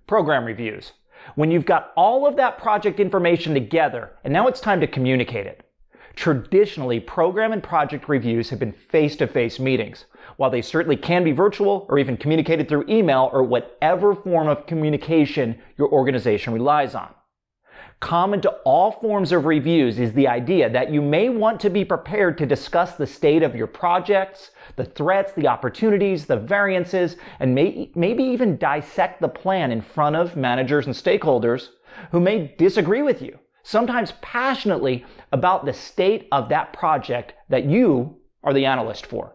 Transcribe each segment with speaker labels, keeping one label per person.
Speaker 1: program reviews. When you've got all of that project information together, and now it's time to communicate it. Traditionally, program and project reviews have been face-to-face meetings, while they certainly can be virtual or even communicated through email or whatever form of communication your organization relies on. Common to all forms of reviews is the idea that you may want to be prepared to discuss the state of your projects, the threats, the opportunities, the variances, and maybe even dissect the plan in front of managers and stakeholders who may disagree with you, sometimes passionately, about the state of that project that you are the analyst for.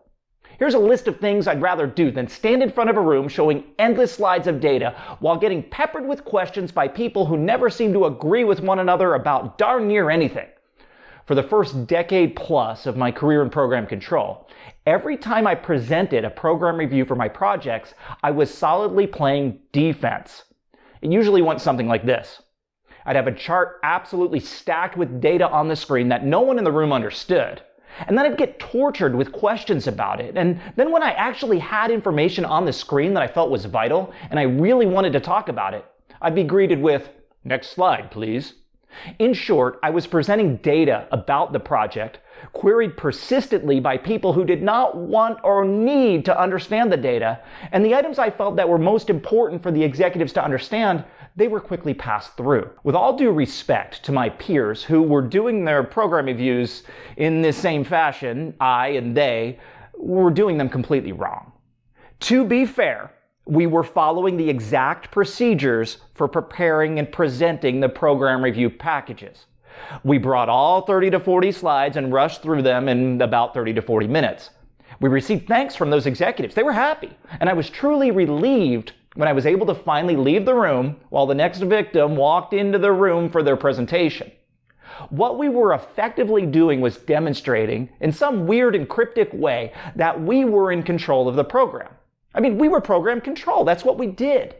Speaker 1: Here's a list of things I'd rather do than stand in front of a room showing endless slides of data while getting peppered with questions by people who never seem to agree with one another about darn near anything. For the first decade plus of my career in program control, every time I presented a program review for my projects, I was solidly playing defense. It usually went something like this. I'd have a chart absolutely stacked with data on the screen that no one in the room understood. And then I'd get tortured with questions about it. And then when I actually had information on the screen that I felt was vital, and I really wanted to talk about it, I'd be greeted with, "Next slide, please." In short, I was presenting data about the project, queried persistently by people who did not want or need to understand the data, and the items I felt that were most important for the executives to understand, they were quickly passed through. With all due respect to my peers who were doing their program reviews in this same fashion, I and they were doing them completely wrong. To be fair, we were following the exact procedures for preparing and presenting the program review packages. We brought all 30 to 40 slides and rushed through them in about 30 to 40 minutes. We received thanks from those executives. They were happy, and I was truly relieved when I was able to finally leave the room while the next victim walked into the room for their presentation. What we were effectively doing was demonstrating, in some weird and cryptic way, that we were in control of the program. I mean, we were program control. That's what we did.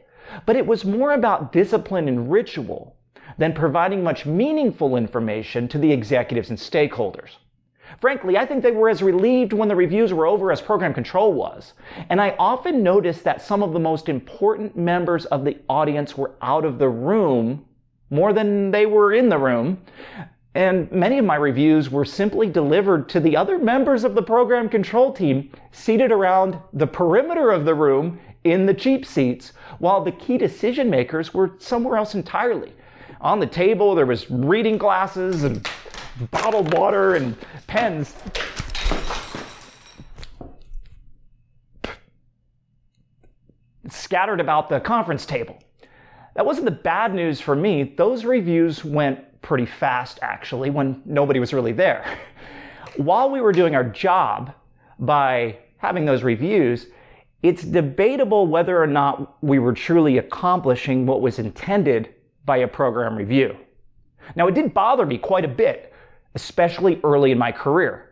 Speaker 1: But it was more about discipline and ritual than providing much meaningful information to the executives and stakeholders. Frankly, I think they were as relieved when the reviews were over as program control was. And I often noticed that some of the most important members of the audience were out of the room more than they were in the room. And many of my reviews were simply delivered to the other members of the program control team seated around the perimeter of the room in the cheap seats, while the key decision makers were somewhere else entirely. On the table, there was reading glasses and bottled water and pens. Scattered about the conference table. That wasn't the bad news for me. Those reviews went pretty fast, actually, when nobody was really there. While we were doing our job by having those reviews, it's debatable whether or not we were truly accomplishing what was intended by a program review. Now, it did bother me quite a bit, especially early in my career.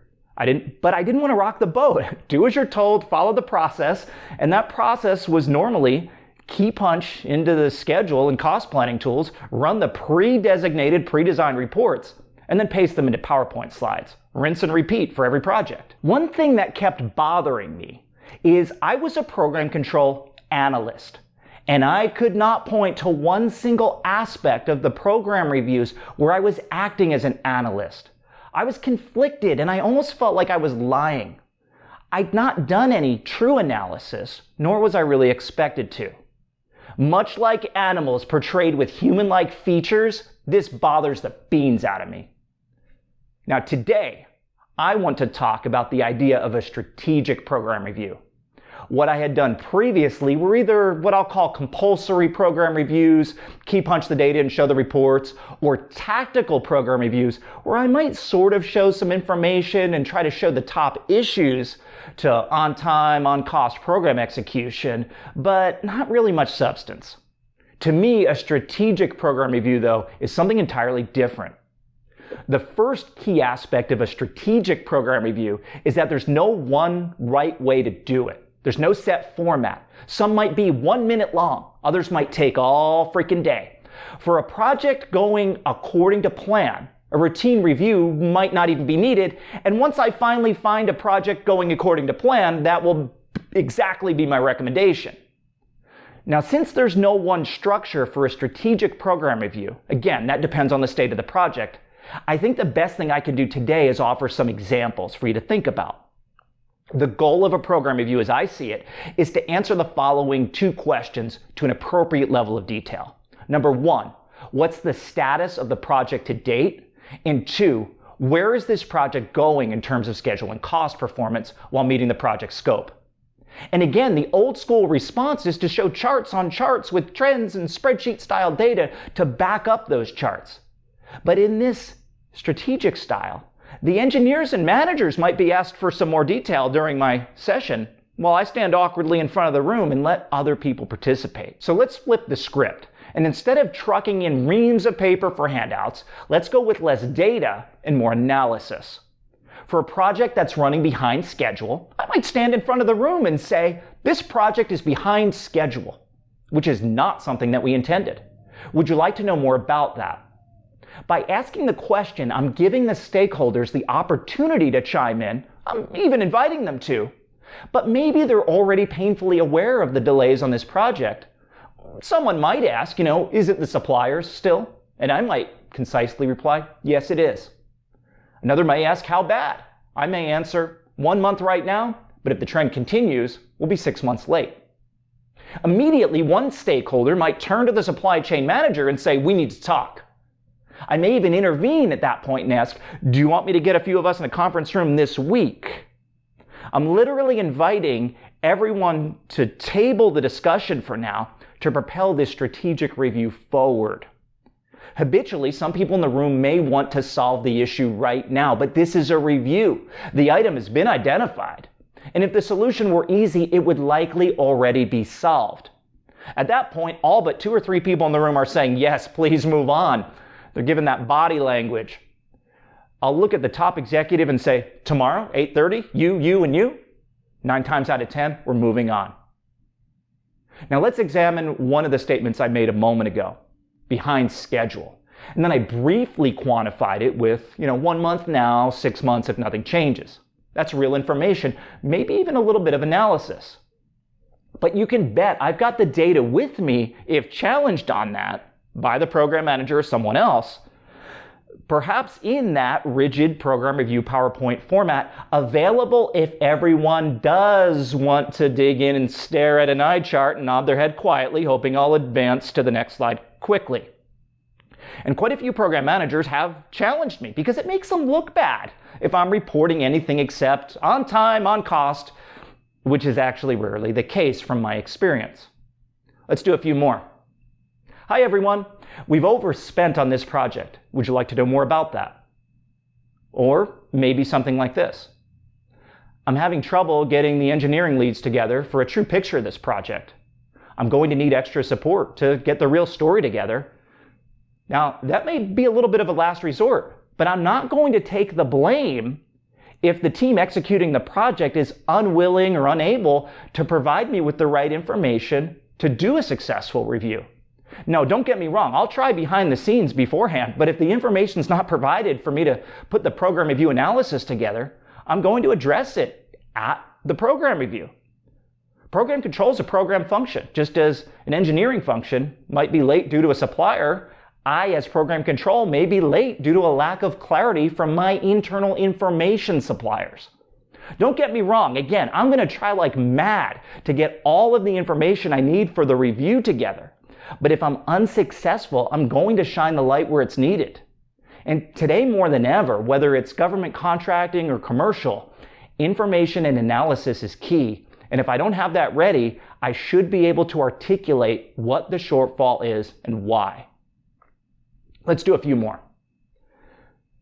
Speaker 1: But I didn't want to rock the boat. Do as you're told, follow the process, and that process was normally key punch into the schedule and cost planning tools, run the pre-designated, pre-designed reports, and then paste them into PowerPoint slides. Rinse and repeat for every project. One thing that kept bothering me is I was a program control analyst, and I could not point to one single aspect of the program reviews where I was acting as an analyst. I was conflicted, and I almost felt like I was lying. I'd not done any true analysis, nor was I really expected to. Much like animals portrayed with human-like features, this bothers the beans out of me. Now today, I want to talk about the idea of a strategic program review. What I had done previously were either what I'll call compulsory program reviews, key punch the data and show the reports, or tactical program reviews, where I might sort of show some information and try to show the top issues to on-time, on-cost program execution, but not really much substance. To me, a strategic program review, though, is something entirely different. The first key aspect of a strategic program review is that there's no one right way to do it. There's no set format. Some might be 1 minute long. Others might take all freaking day. For a project going according to plan, a routine review might not even be needed. And once I finally find a project going according to plan, that will exactly be my recommendation. Now, since there's no one structure for a strategic program review, again, that depends on the state of the project, I think the best thing I can do today is offer some examples for you to think about. The goal of a program review, as I see it, is to answer the following 2 questions to an appropriate level of detail. Number 1, what's the status of the project to date? And 2, where is this project going in terms of schedule and cost performance while meeting the project scope? And again, the old school response is to show charts on charts with trends and spreadsheet style data to back up those charts. But in this strategic style, the engineers and managers might be asked for some more detail during my session while I stand awkwardly in front of the room and let other people participate. So let's flip the script. And instead of trucking in reams of paper for handouts, let's go with less data and more analysis. For a project that's running behind schedule, I might stand in front of the room and say, this project is behind schedule, which is not something that we intended. Would you like to know more about that? By asking the question, I'm giving the stakeholders the opportunity to chime in. I'm even inviting them to. But maybe they're already painfully aware of the delays on this project. Someone might ask, is it the suppliers still? And I might concisely reply, yes, it is. Another may ask, how bad? I may answer, 1 month right now, but if the trend continues, we'll be 6 months late. Immediately, one stakeholder might turn to the supply chain manager and say, we need to talk. I may even intervene at that point and ask, do you want me to get a few of us in a conference room this week? I'm literally inviting everyone to table the discussion for now to propel this strategic review forward. Habitually, some people in the room may want to solve the issue right now, but this is a review. The item has been identified. And if the solution were easy, it would likely already be solved. At that point, all but 2 or 3 people in the room are saying, yes, please move on. They're given that body language. I'll look at the top executive and say, tomorrow, 8:30, you, and you. 9 times out of 10, we're moving on. Now let's examine one of the statements I made a moment ago, behind schedule. And then I briefly quantified it with, 1 month now, 6 months if nothing changes. That's real information, maybe even a little bit of analysis. But you can bet I've got the data with me if challenged on that by the program manager or someone else, perhaps in that rigid program review PowerPoint format, available if everyone does want to dig in and stare at an eye chart and nod their head quietly, hoping I'll advance to the next slide quickly. And quite a few program managers have challenged me because it makes them look bad if I'm reporting anything except on time, on cost, which is actually rarely the case from my experience. Let's do a few more. Hi everyone, we've overspent on this project. Would you like to know more about that? Or maybe something like this. I'm having trouble getting the engineering leads together for a true picture of this project. I'm going to need extra support to get the real story together. Now, that may be a little bit of a last resort, but I'm not going to take the blame if the team executing the project is unwilling or unable to provide me with the right information to do a successful review. No, don't get me wrong. I'll try behind the scenes beforehand, but if the information's not provided for me to put the program review analysis together, I'm going to address it at the program review. Program control is a program function. Just as an engineering function might be late due to a supplier, I, as program control, may be late due to a lack of clarity from my internal information suppliers. Don't get me wrong. Again, I'm going to try like mad to get all of the information I need for the review together. But if I'm unsuccessful, I'm going to shine the light where it's needed. And today more than ever, whether it's government contracting or commercial, information and analysis is key. And if I don't have that ready, I should be able to articulate what the shortfall is and why. Let's do a few more.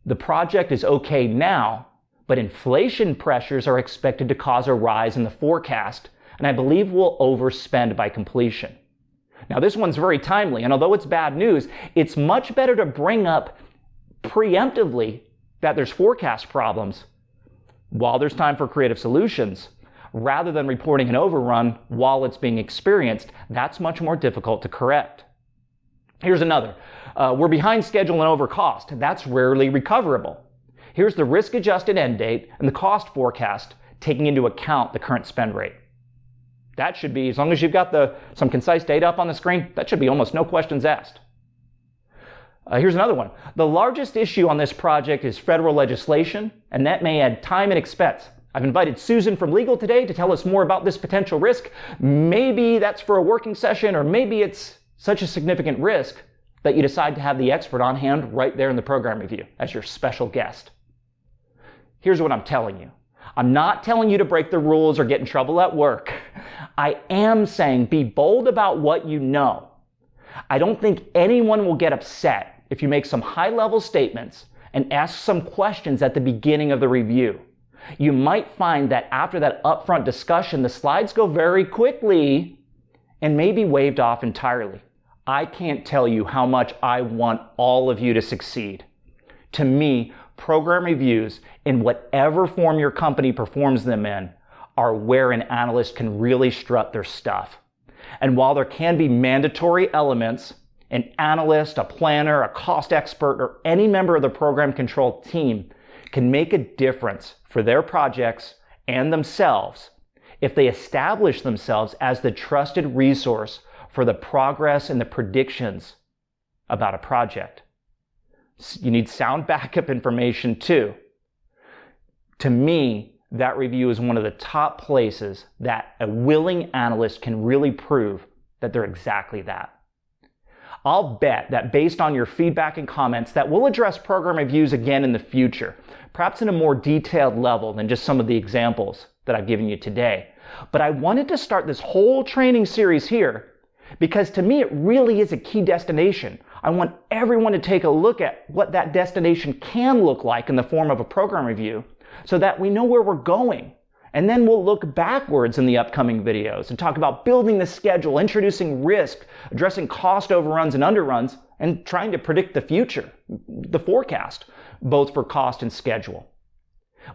Speaker 1: The project is okay now, but inflation pressures are expected to cause a rise in the forecast, and I believe we'll overspend by completion. Now this one's very timely, and although it's bad news, it's much better to bring up preemptively that there's forecast problems while there's time for creative solutions, rather than reporting an overrun while it's being experienced. That's much more difficult to correct. Here's another. We're behind schedule and over cost. That's rarely recoverable. Here's the risk-adjusted end date and the cost forecast taking into account the current spend rate. That should be, as long as you've got some concise data up on the screen, that should be almost no questions asked. Here's another one. The largest issue on this project is federal legislation, and that may add time and expense. I've invited Susan from legal today to tell us more about this potential risk. Maybe that's for a working session, or maybe it's such a significant risk that you decide to have the expert on hand right there in the program review as your special guest. Here's what I'm telling you. I'm not telling you to break the rules or get in trouble at work. I am saying be bold about what you know. I don't think anyone will get upset if you make some high-level statements and ask some questions at the beginning of the review. You might find that after that upfront discussion, the slides go very quickly and may be waved off entirely. I can't tell you how much I want all of you to succeed. To me, program reviews, in whatever form your company performs them in, are where an analyst can really strut their stuff. And while there can be mandatory elements, an analyst, a planner, a cost expert, or any member of the program control team can make a difference for their projects and themselves if they establish themselves as the trusted resource for the progress and the predictions about a project. You need sound backup information too. To me, that review is one of the top places that a willing analyst can really prove that they're exactly that. I'll bet that based on your feedback and comments that we'll address program reviews again in the future, perhaps in a more detailed level than just some of the examples that I've given you today. But I wanted to start this whole training series here because to me it really is a key destination. I want everyone to take a look at what that destination can look like in the form of a program review so that we know where we're going. And then we'll look backwards in the upcoming videos and talk about building the schedule, introducing risk, addressing cost overruns and underruns, and trying to predict the future, the forecast, both for cost and schedule.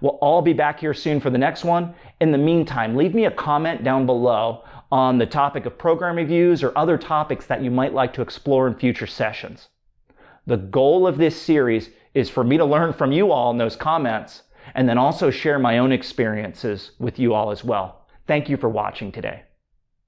Speaker 1: We'll all be back here soon for the next one. In the meantime, leave me a comment down below on the topic of program reviews or other topics that you might like to explore in future sessions. The goal of this series is for me to learn from you all in those comments and then also share my own experiences with you all as well. Thank you for watching today.